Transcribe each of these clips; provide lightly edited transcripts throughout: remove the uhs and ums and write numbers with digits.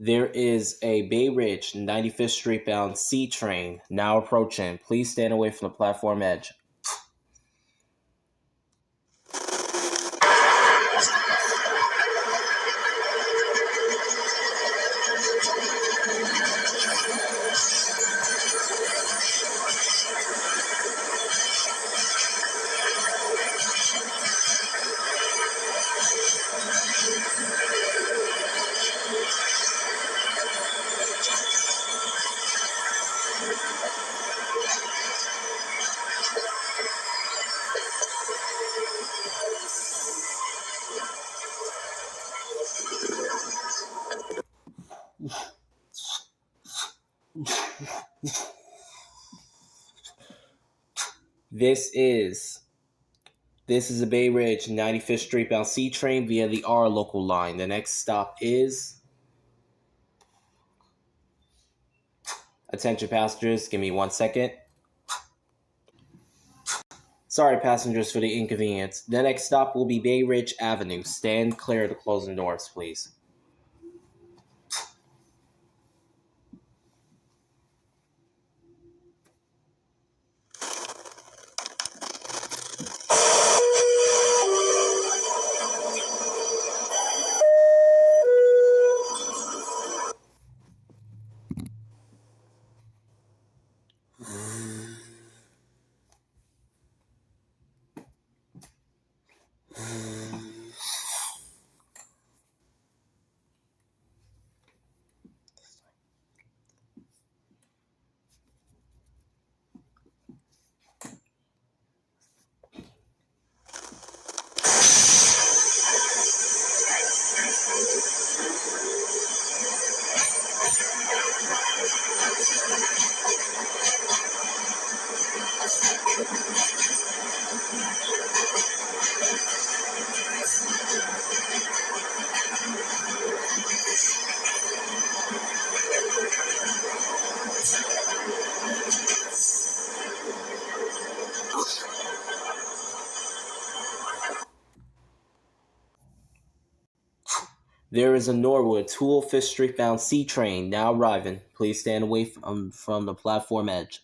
There is a Bay Ridge 95th Street bound C train now approaching. Please stand away from the platform edge. This is a Bay Ridge 95th Street bound C train via the R local line. The next stop is... Attention passengers, give me 1 second. Sorry passengers for the inconvenience. The next stop will be Bay Ridge Avenue. Stand clear of the closing doors, please. There is a Norwood 205th Street bound C train now arriving. Please stand away from the platform edge.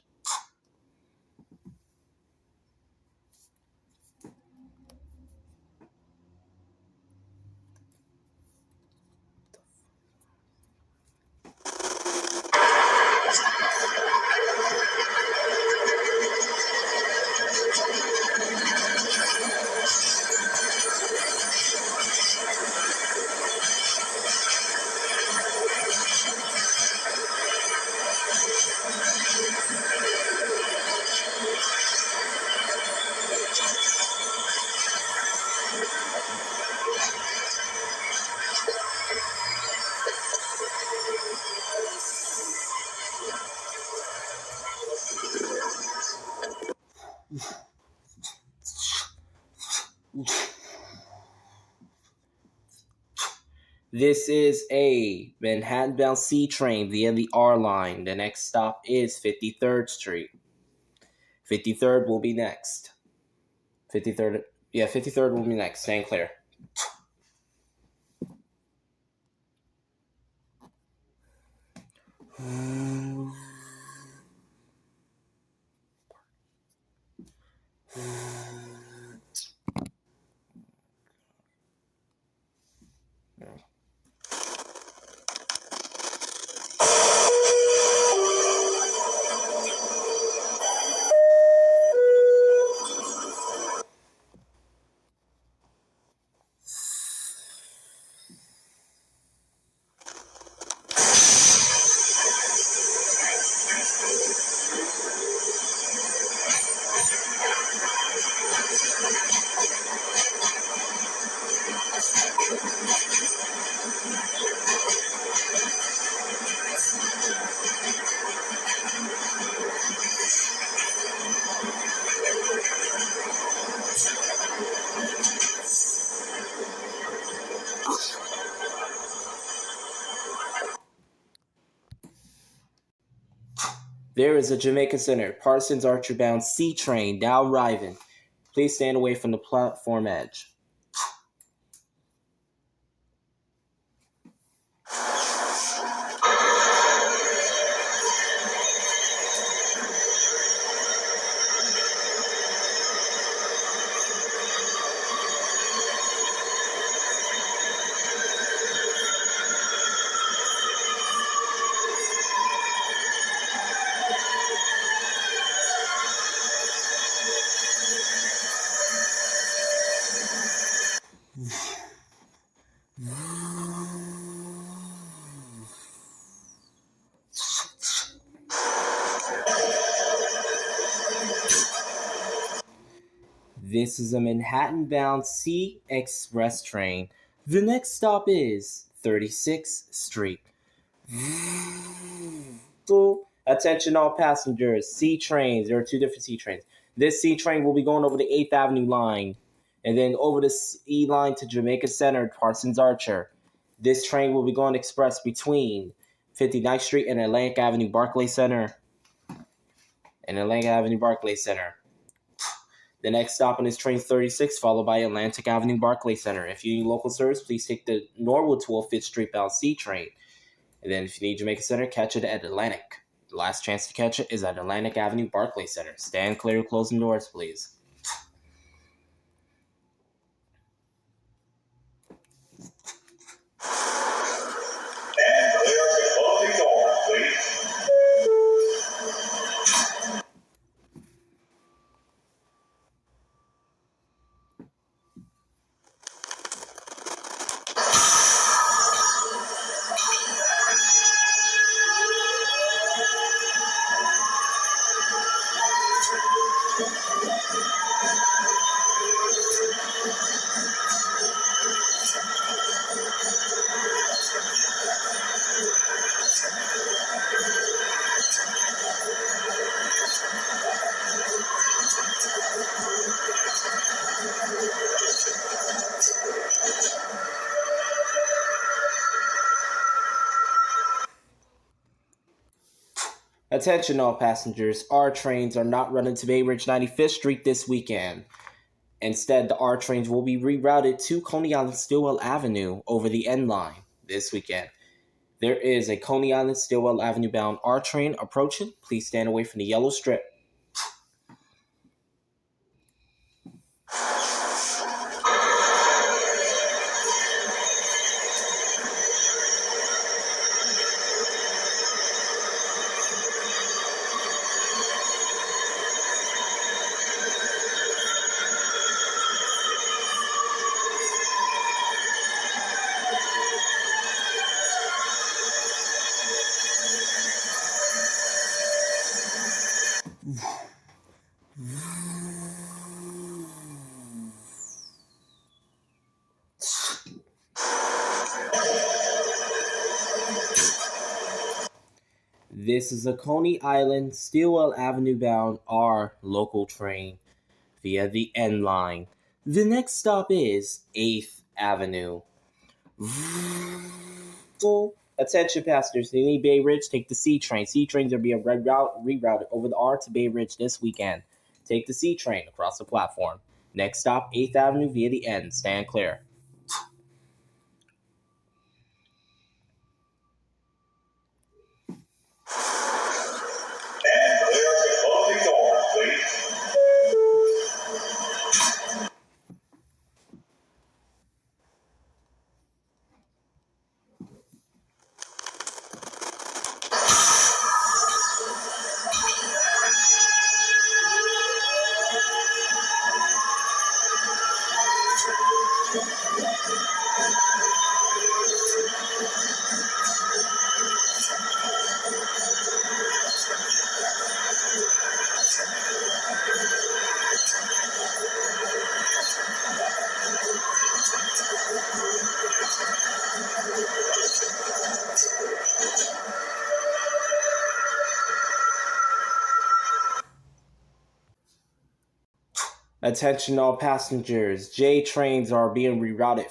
This is a Manhattan-bound C train via the R line. The next stop is 53rd Street. 53rd will be next. 53rd will be next. Stand clear. There is a Jamaica Center Parsons Archer bound C train now arriving. Please stand away from the platform edge. This is a Manhattan bound C Express train. The next stop is 36th Street. Attention all passengers, C trains. There are two different C trains. This C train will be going over the 8th Avenue line and then over the E line to Jamaica Center, Parsons Archer. This train will be going express between 59th Street and Atlantic Avenue Barclay Center. The next stop on is train 36, followed by Atlantic Avenue Barclay Center. If you need local service, please take the Norwood to 5th Street bound C train. And then if you need Jamaica Center, catch it at Atlantic. The last chance to catch it is at Atlantic Avenue Barclay Center. Stand clear of closing doors, please. And clear the closing doors, please. Attention all passengers, R trains are not running to Bay Ridge 95th Street this weekend. Instead, the R trains will be rerouted to Coney Island Stillwell Avenue over the N line this weekend. There is a Coney Island Stillwell Avenue bound R train approaching. Please stand away from the yellow strip. This is a Coney Island Stillwell Avenue bound R local train via the N line. The next stop is 8th Avenue. Attention passengers, if you need Bay Ridge, take the C train. C trains are being rerouted over the R to Bay Ridge this weekend. Take the C train across the platform. Next stop, 8th Avenue via the N. Stand clear. And clear the closing doors, please. Attention all passengers, J trains are being rerouted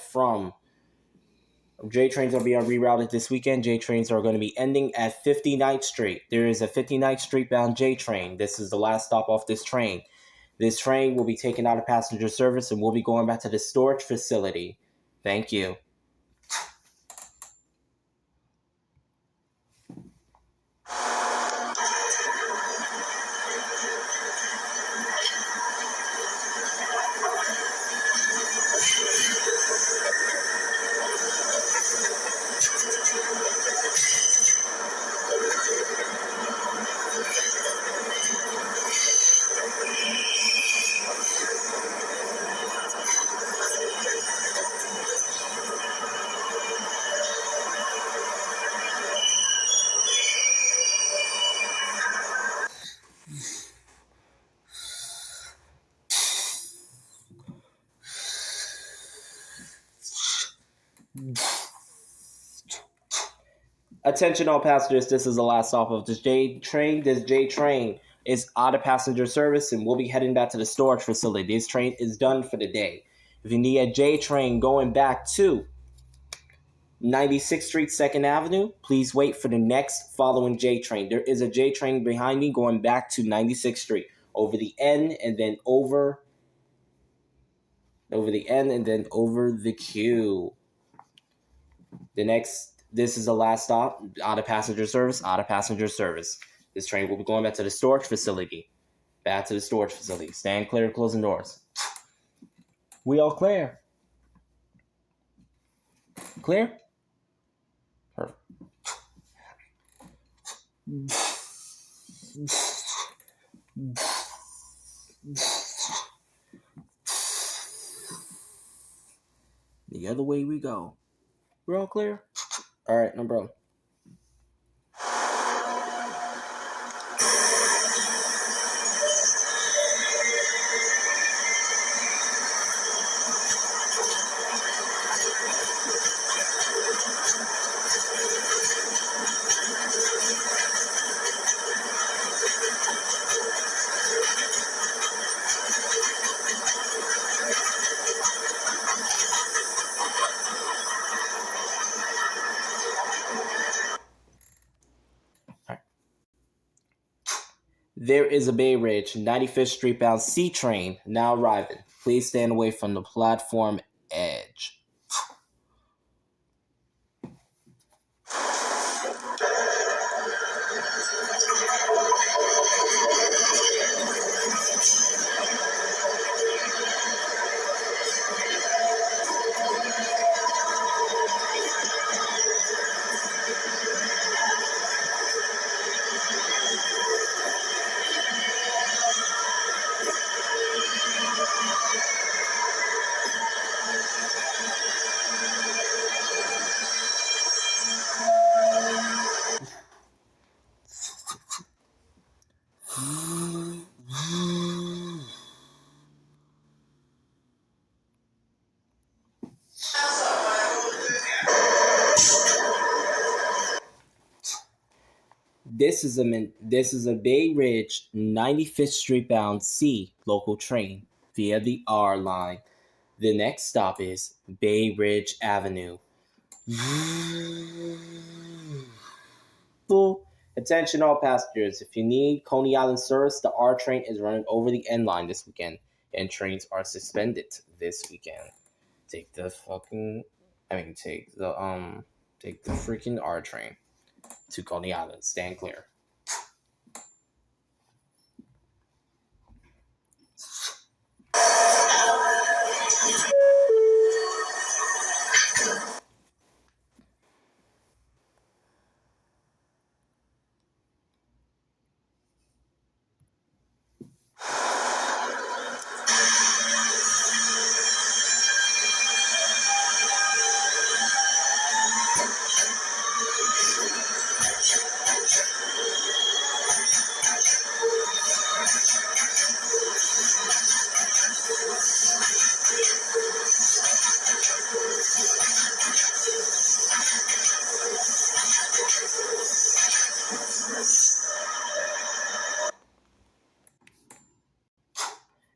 this weekend. J trains are going to be ending at 59th Street. There is a 59th Street bound J train. This is the last stop off this train. This train will be taken out of passenger service and will be going back to the storage facility. Thank you. Attention all passengers, this is the last stop of this J train. This J train is out of passenger service and we'll be heading back to the storage facility. This train is done for the day. If you need a J train going back to 96th Street, 2nd Avenue, please wait for the next following J train. There is a J train behind me going back to 96th Street over the N and then over the N and then over the Q. This is the last stop, out of passenger service, out of passenger service. This train will be going back to the storage facility. Back to the storage facility. Stand clear of closing doors. We all clear? Clear? Perfect. The other way we go. We're all clear? All right, no problem. There is a Bay Ridge 95th Street bound C train now arriving. Please stand away from the platform edge. This is a Bay Ridge 95th Street bound C local train via the R line. The next stop is Bay Ridge Avenue. Full attention all passengers. If you need Coney Island service, the R train is running over the N line this weekend, and trains are suspended this weekend. Take the freaking R train to Coney Island. Stand clear.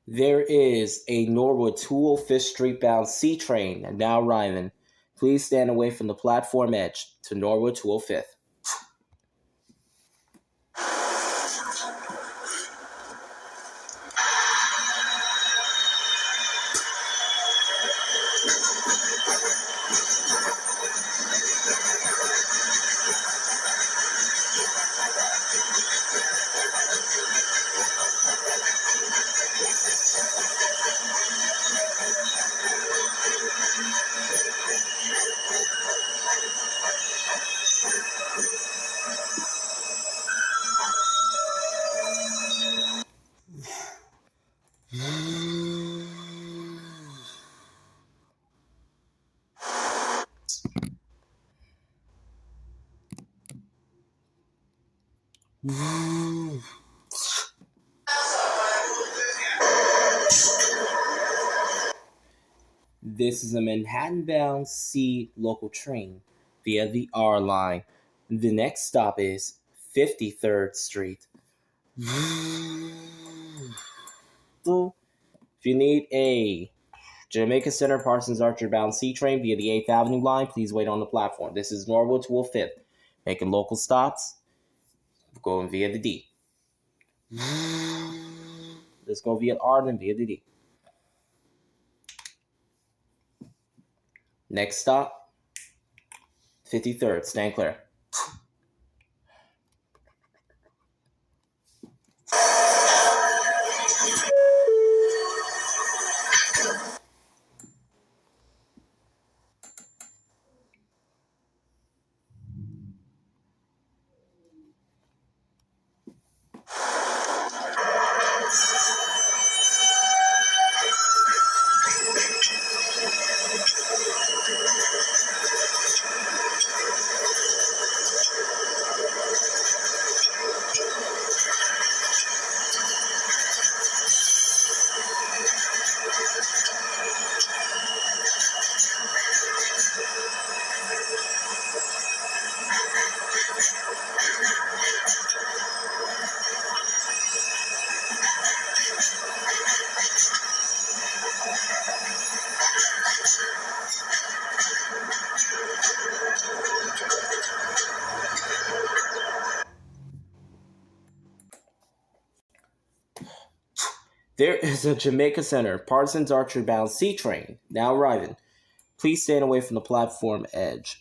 There is a Norwood 205th Street bound C train now arriving. Please stand away from the platform edge to Norwood 205th. This is a Manhattan-bound C local train via the R line. The next stop is 53rd Street. If you need a Jamaica Center Parsons Archer bound C train via the 8th Avenue line, please wait on the platform. This is Norwood to Wolf 5th. Making local stops, going via the D. Let's go via R, then via the D. Next stop, 53rd. Stand clear. There is a Jamaica Center Parsons Archer bound C train now arriving. Please stand away from the platform edge.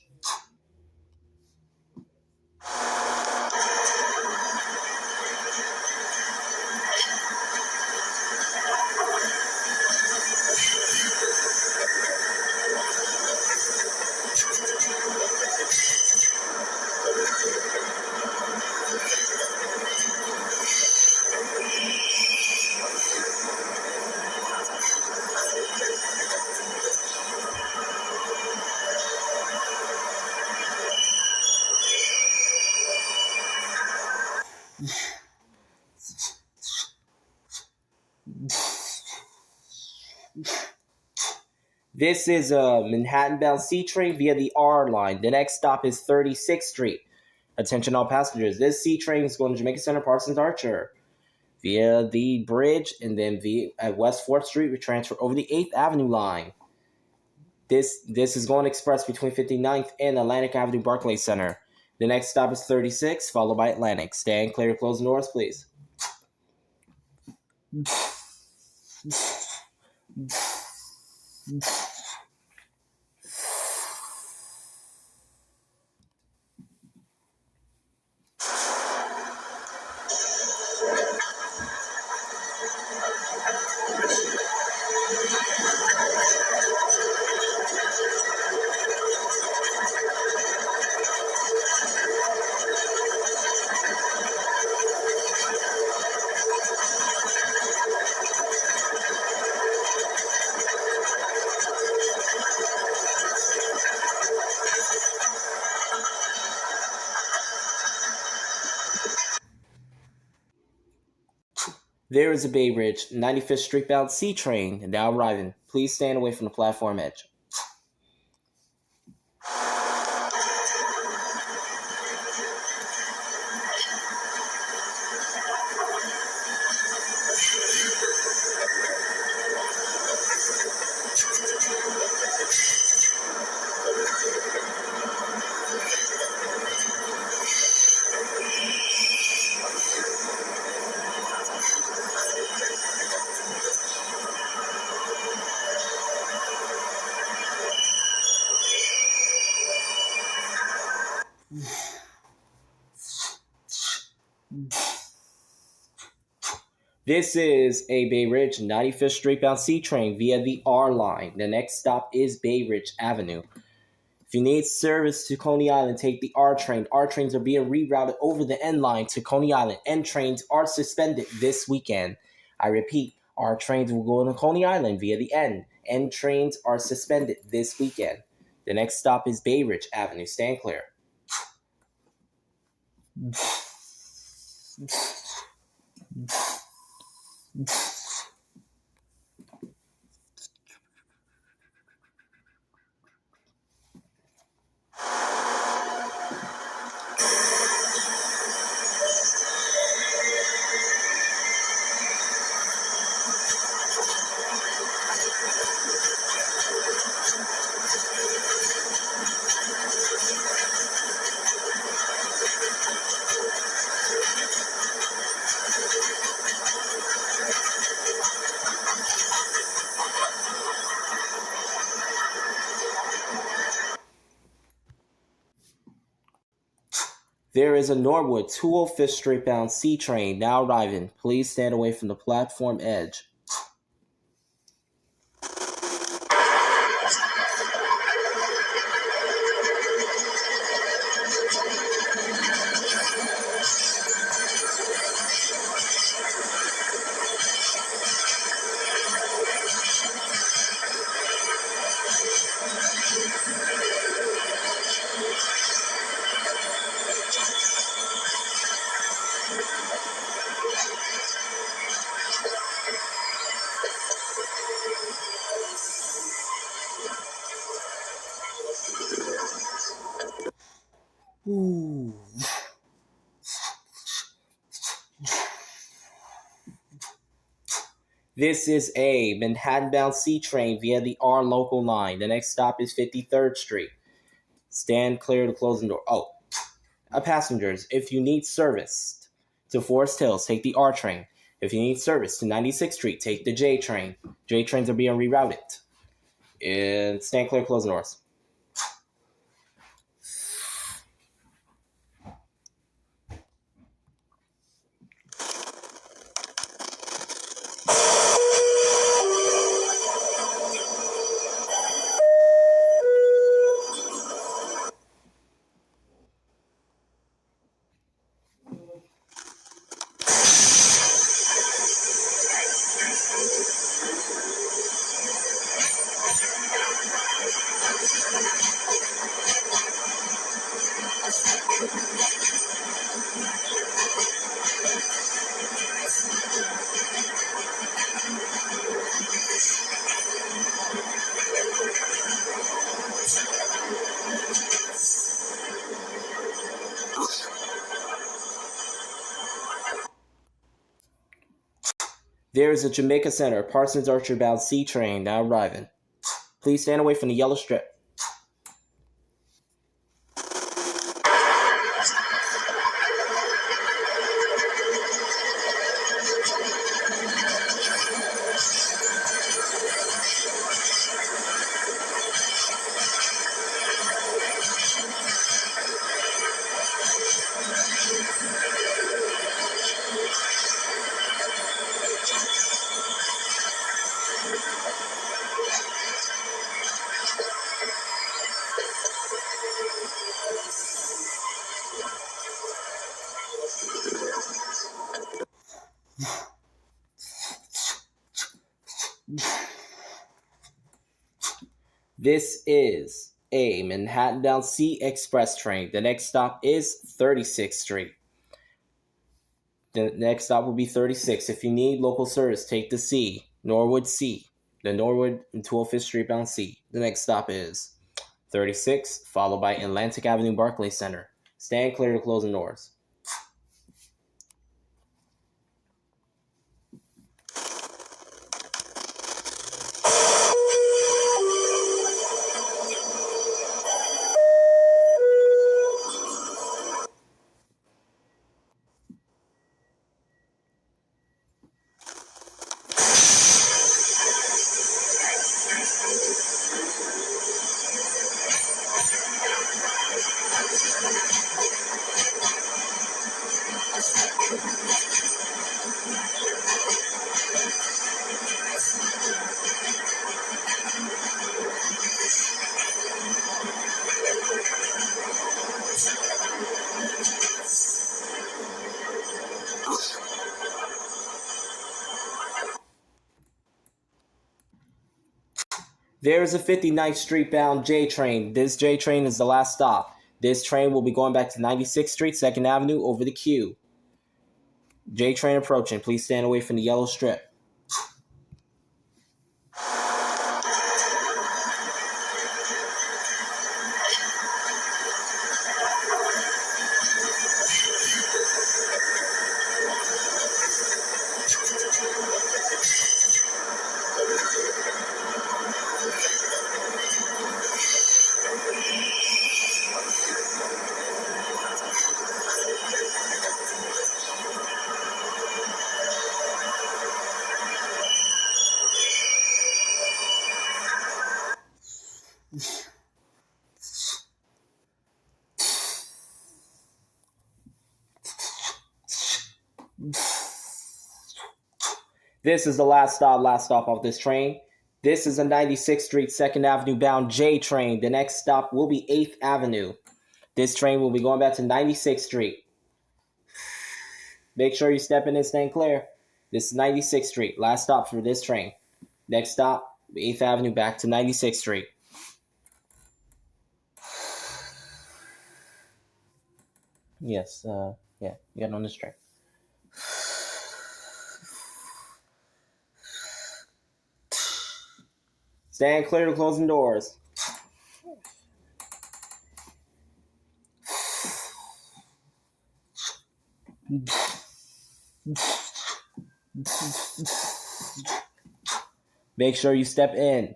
This is a Manhattan-bound C train via the R line. The next stop is 36th Street. Attention all passengers. This C train is going to Jamaica Center Parsons Archer via the bridge, and then at West 4th Street, we transfer over the 8th Avenue line. This is going express between 59th and Atlantic Avenue Barclays Center. The next stop is 36, followed by Atlantic. Stand clear, close the doors, please. There is a Bay Ridge 95th Street bound C train now arriving. Please stand away from the platform edge. This is a Bay Ridge 95th Street bound C train via the R line. The next stop is Bay Ridge Avenue. If you need service to Coney Island, take the R train. R trains are being rerouted over the N line to Coney Island. N trains are suspended this weekend. I repeat, R trains will go to Coney Island via the N. N trains are suspended this weekend. The next stop is Bay Ridge Avenue. Stand clear. There is a Norwood 205th Street bound C train now arriving. Please stand away from the platform edge. Ooh. This is a Manhattan-bound C train via the R local line. The next stop is 53rd Street. Stand clear to closing door. Oh, passengers, if you need service to Forest Hills, take the R train. If you need service to 96th Street, take the J train. J trains are being rerouted. And stand clear, closing doors. There is a Jamaica Center, Parsons Archer bound C train now arriving. Please stand away from the yellow strip. This is a Manhattan-bound C Express train. The next stop is 36th Street. The next stop will be 36. If you need local service, take the C, Norwood C. The Norwood and 205th Street bound C. The next stop is 36, followed by Atlantic Avenue Barclays Center. Stand clear to closing doors. There is a 59th Street bound J train. This J train is the last stop. This train will be going back to 96th Street, 2nd Avenue, over the Q. J train approaching. Please stand away from the yellow strip. This is the last stop of this train. This is a 96th Street, 2nd Avenue bound J train. The next stop will be 8th Avenue. This train will be going back to 96th Street. Make sure you step in and stand clear. This is 96th Street. Last stop for this train. Next stop, 8th Avenue back to 96th Street. Yes, yeah, get on this train. Stand clear to closing doors. Make sure you step in.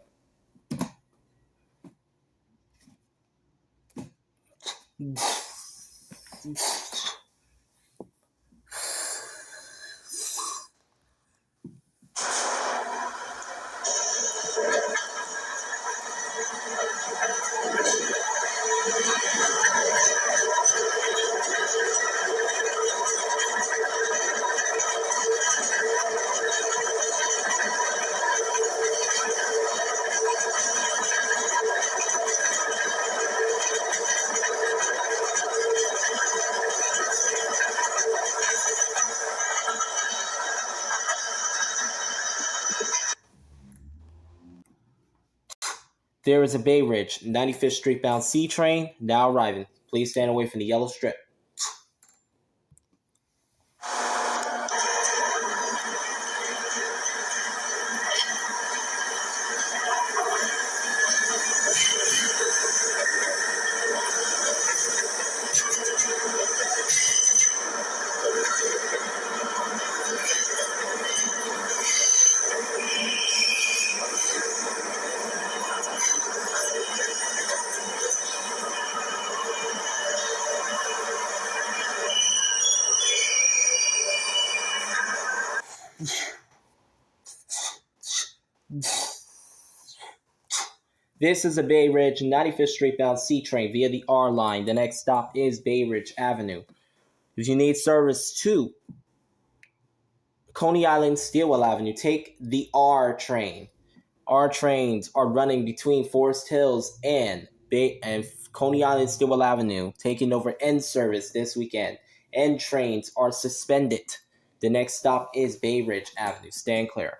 There is a Bay Ridge, 95th Street bound C train now arriving. Please stand away from the yellow strip. This is a Bay Ridge, 95th Street bound C train via the R line. The next stop is Bay Ridge Avenue. If you need service to Coney Island, Stillwell Avenue, take the R train. R trains are running between Forest Hills and Coney Island, Stillwell Avenue, taking over N service this weekend. N trains are suspended. The next stop is Bay Ridge Avenue. Stand clear.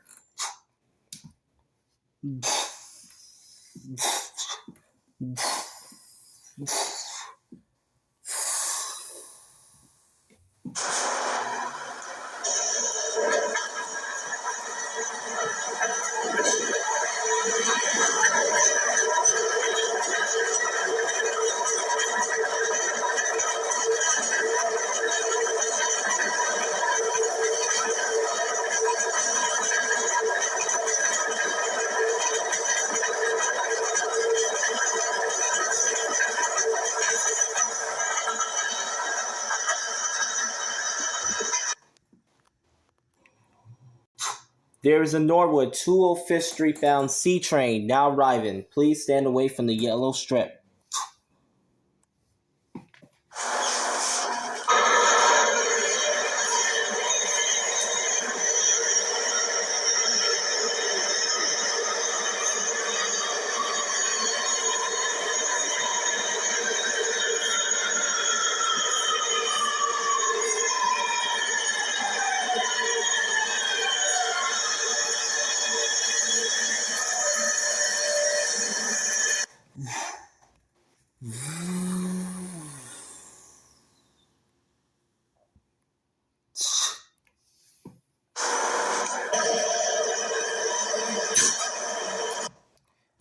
There is a Norwood 205th Street bound C train now arriving. Please stand away from the yellow strip.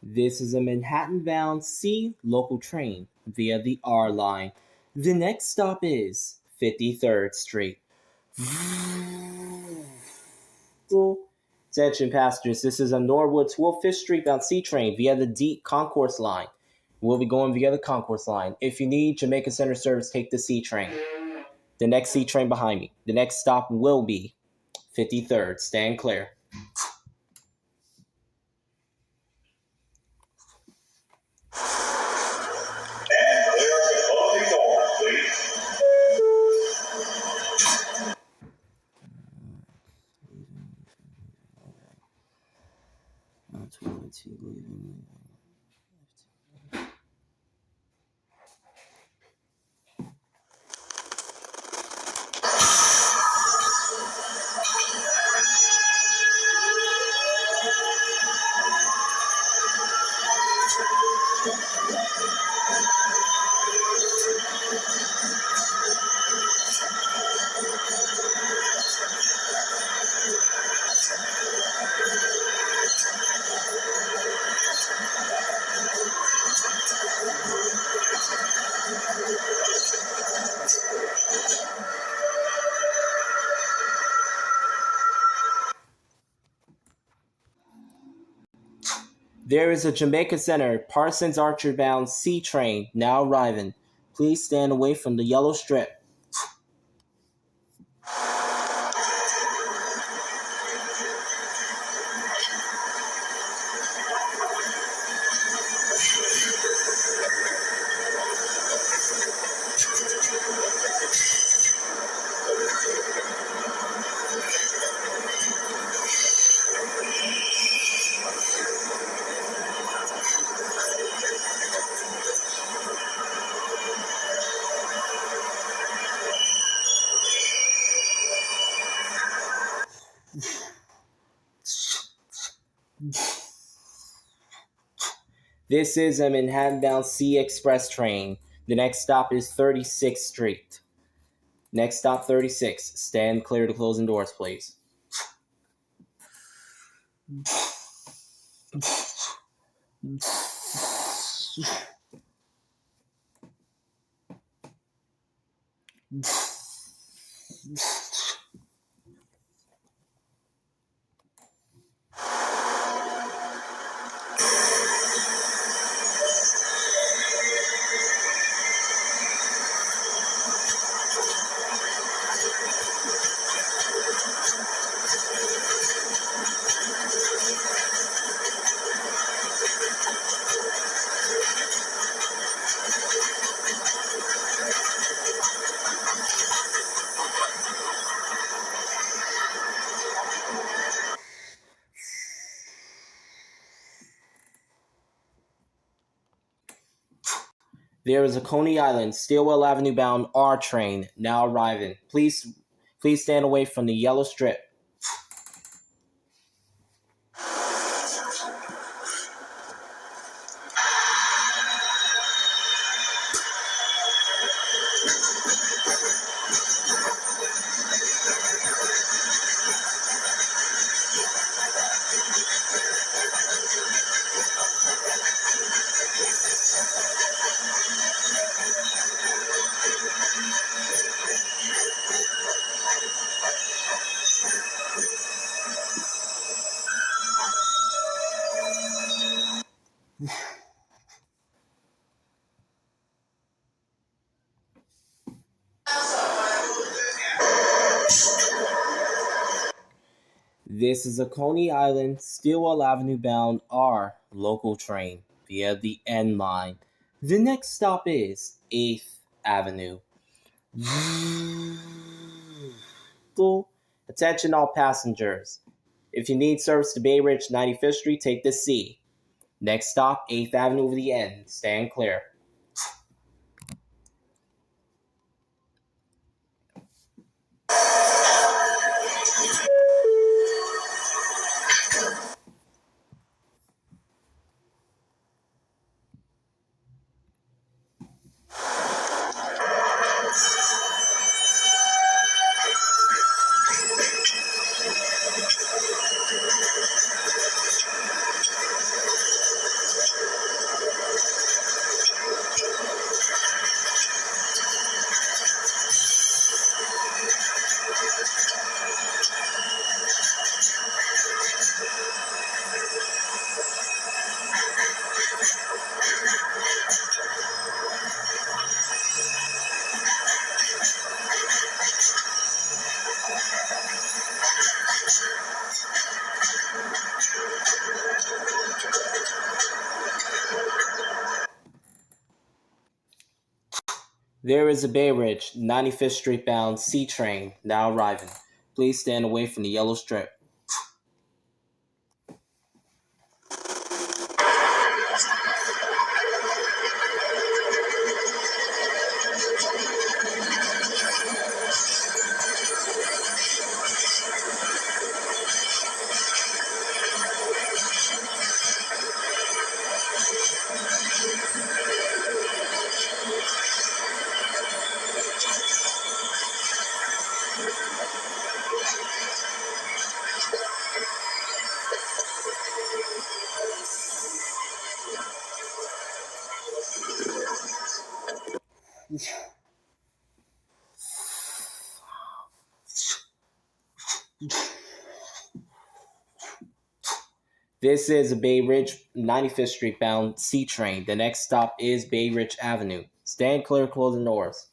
This is a Manhattan-bound C local train via the R line. The next stop is 53rd Street. Attention passengers, this is a Norwood 205th Street bound C train via the D concourse line. We'll be going via the concourse line. If you need Jamaica Center service, take the C train. The next C train behind me. The next stop will be 53rd. Stand clear. And clear the closing doors, please. There is a Jamaica Center Parsons Archer bound C train now arriving. Please stand away from the yellow strip. This is a Manhattan bound C Express train. The next stop is 36th Street. Next stop 36. Stand clear to closing doors, please. There is a Coney Island, Stillwell Avenue bound R train now arriving. Please stand away from the yellow strip. This is a Coney Island, Stillwell Avenue bound R local train via the N line. The next stop is 8th Avenue. Attention all passengers. If you need service to Bay Ridge 95th Street, take the C. Next stop, 8th Avenue over the N. Stand clear. There is a Bay Ridge 95th Street bound C train now arriving. Please stand away from the yellow strip. This is a Bay Ridge 95th Street bound C train. The next stop is Bay Ridge Avenue. Stand clear, closing doors.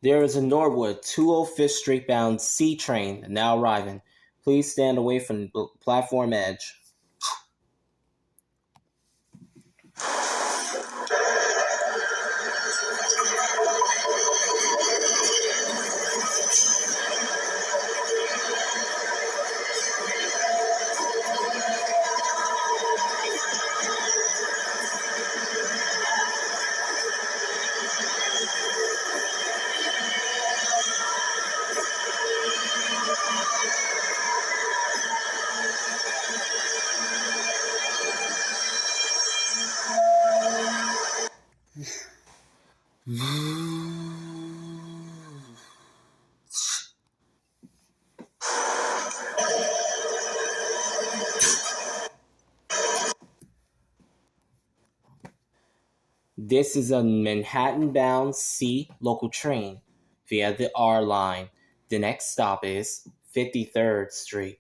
There is a Norwood 205th Street bound C train now arriving. Please stand away from the platform edge. This is a Manhattan-bound C local train via the R line. The next stop is 53rd Street.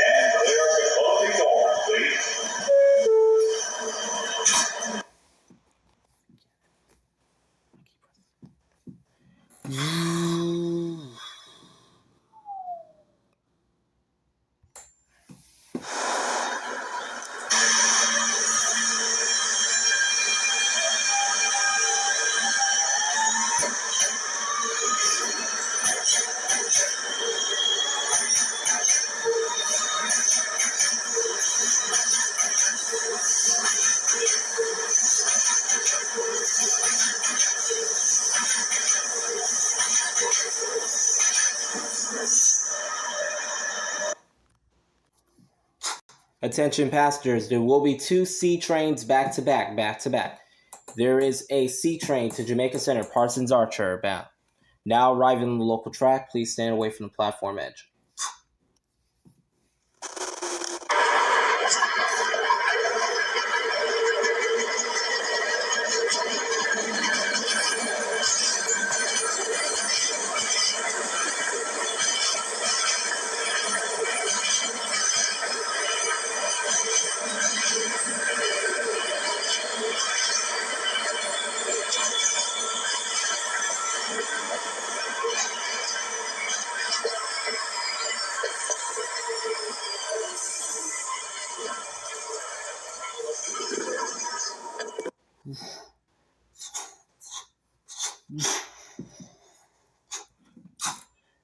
And clear the closing doors, please. Attention passengers, there will be two C trains back to back. There is a C train to Jamaica Center, Parsons Archer bound. Now arriving on the local track, please stand away from the platform edge.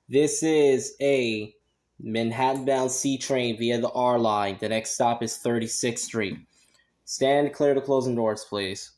This is a Manhattan-bound C train via the R line. The next stop is 36th Street. Stand clear to closing doors, please.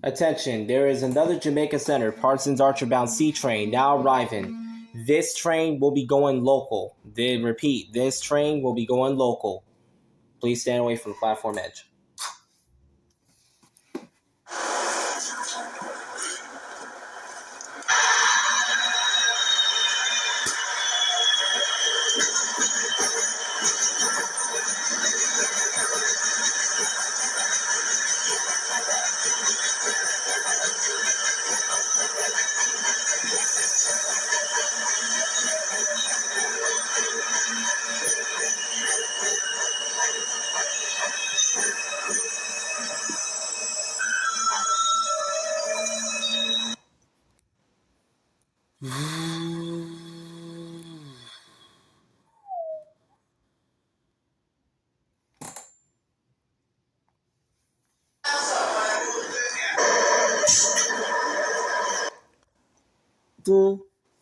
Attention, there is another Jamaica Center Parsons Archer bound C train now arriving. This train will be going local. Repeat, this train will be going local. Please stand away from the platform edge.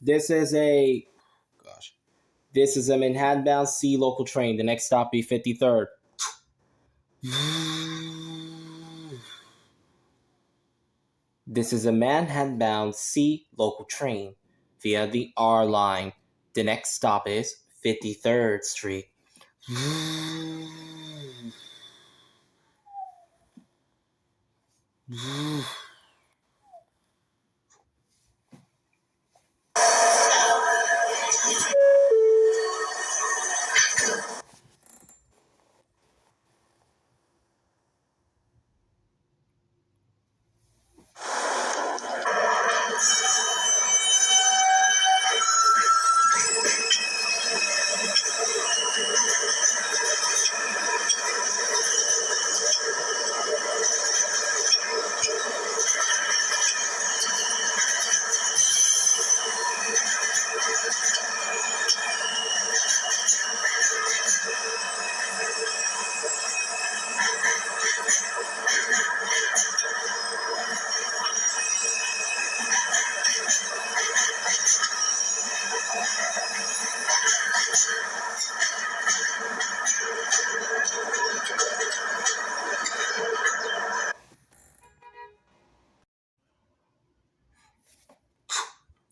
This is a This is a Manhattan-bound C local train. The next stop be 53rd. This is a Manhattan-bound C local train via the R line. The next stop is 53rd Street.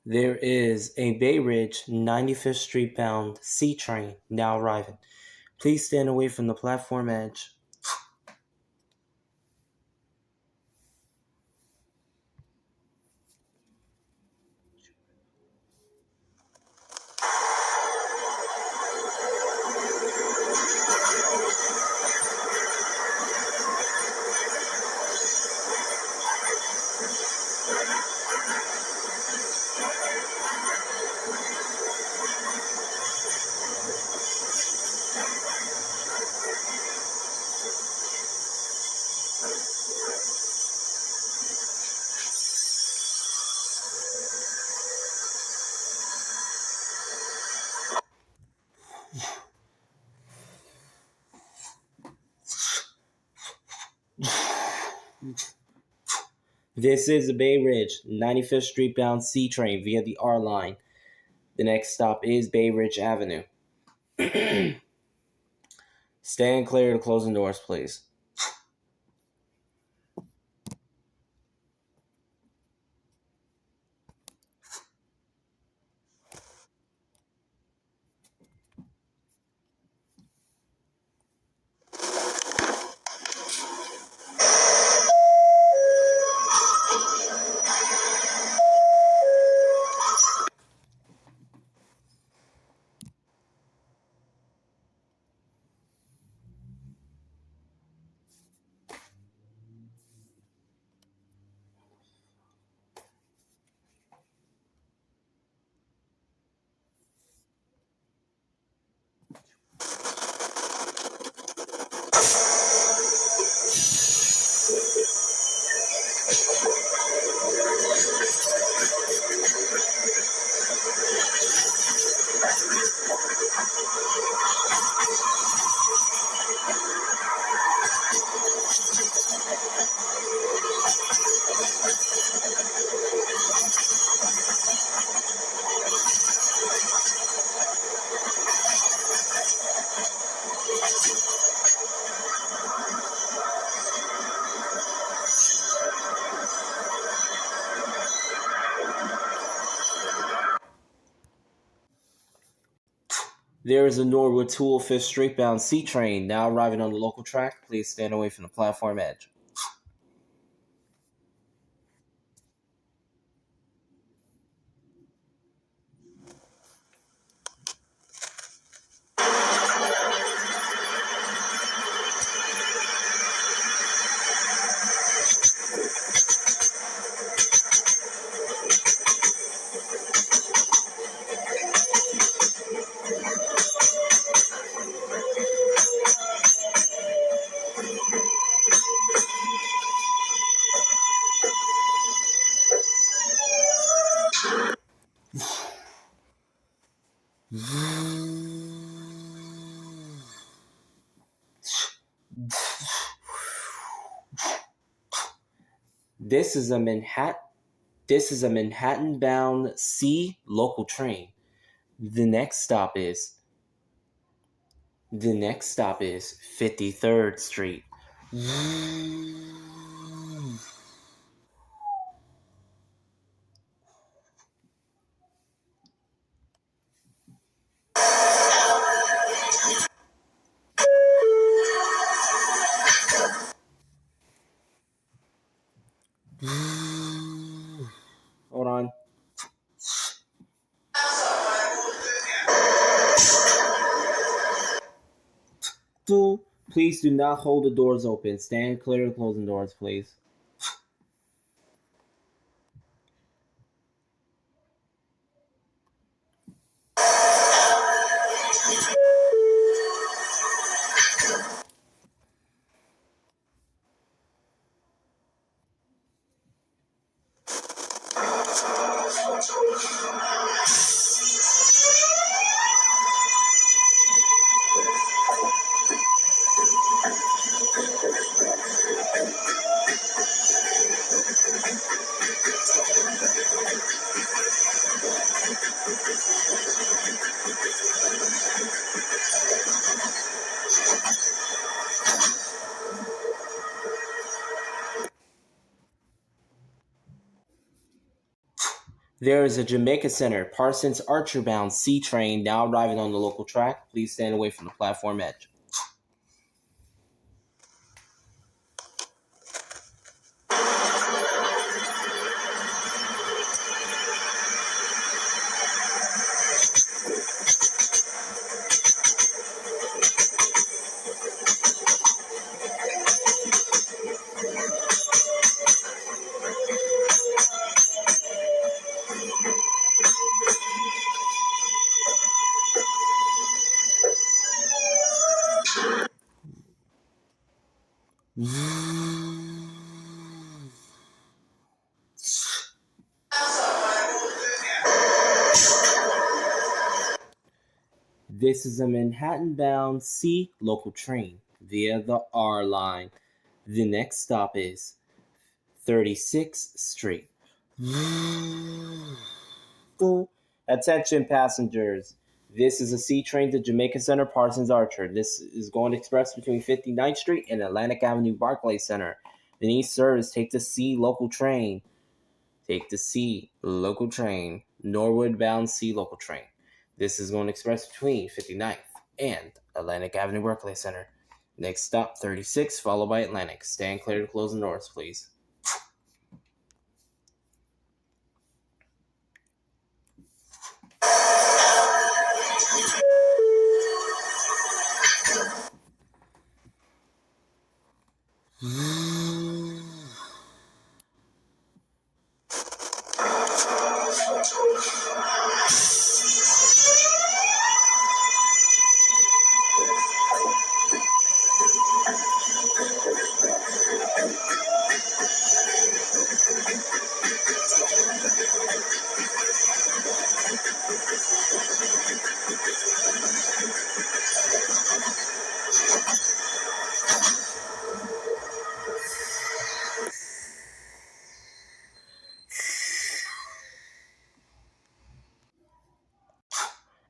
There is a Bay Ridge 95th Street bound C train now arriving. Please stand away from the platform edge. This is the Bay Ridge 95th Street bound C train via the R line. The next stop is Bay Ridge Avenue. Stand clear to closing doors, please. There is a Norwood to 5th Street bound C train now arriving on the local track. Please stand away from the platform edge. This is a Manhattan bound C local train. The next stop is 53rd Street. Hold on. Please do not hold the doors open. Stand clear of closing doors, please. There is a Jamaica Center, Parsons Archer bound C train now arriving on the local track. Please stand away from the platform edge. This is a Manhattan-bound C local train via the R line. The next stop is 36th Street. Attention passengers. This is a C train to Jamaica Center, Parsons Archer. This is going express between 59th Street and Atlantic Avenue Barclay Center. The next service, take the C local train. Take the C local train. Norwood bound C local train. This is going express between 59th and Atlantic Avenue Barclay Center. Next stop, 36, followed by Atlantic. Stand clear to closing doors, please.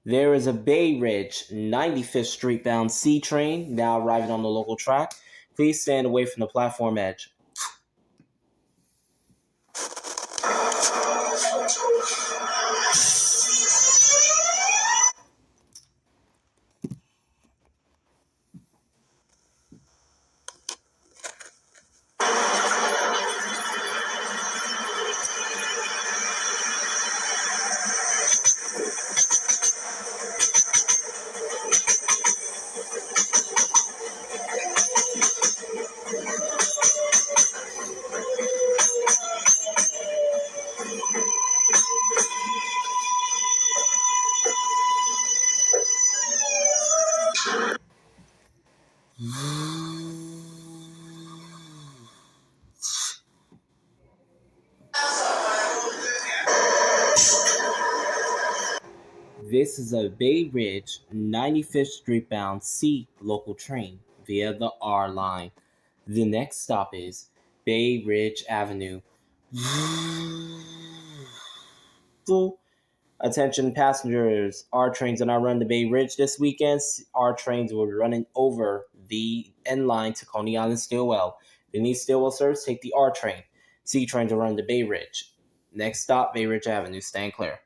There is a Bay Ridge 95th Street bound C train now arriving on the local track. Please stand away from the platform edge. This is a Bay Ridge 95th Street bound C local train via the R line. The next stop is Bay Ridge Avenue. Full attention passengers, R trains are not running to Bay Ridge this weekend. R trains will be running over the N line to Coney Island Stillwell. If you need Stillwell service, take the R train. C trains are running to Bay Ridge. Next stop, Bay Ridge Avenue. Stand clear.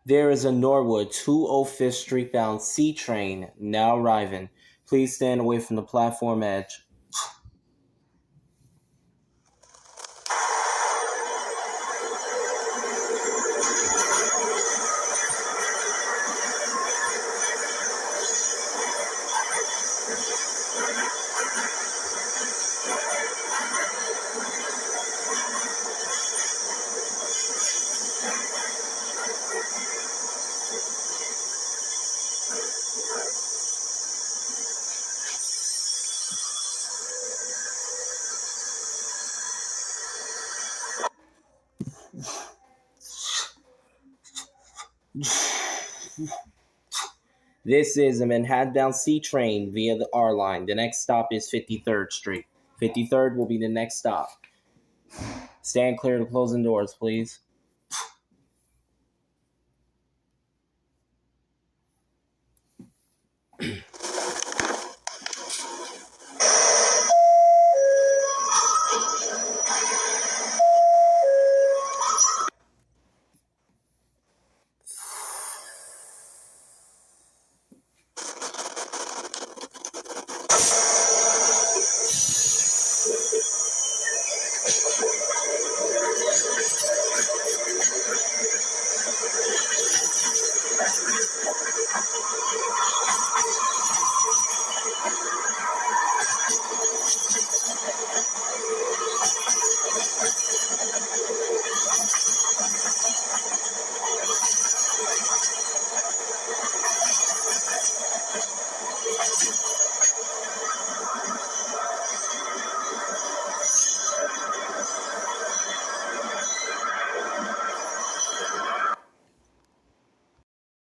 There is a Norwood 205th Street bound C train now arriving. Please stand away from the platform edge. This is a Manhattan-bound C train via the R line. The next stop is 53rd Street. 53rd will be the next stop. Stand clear of the closing doors, please.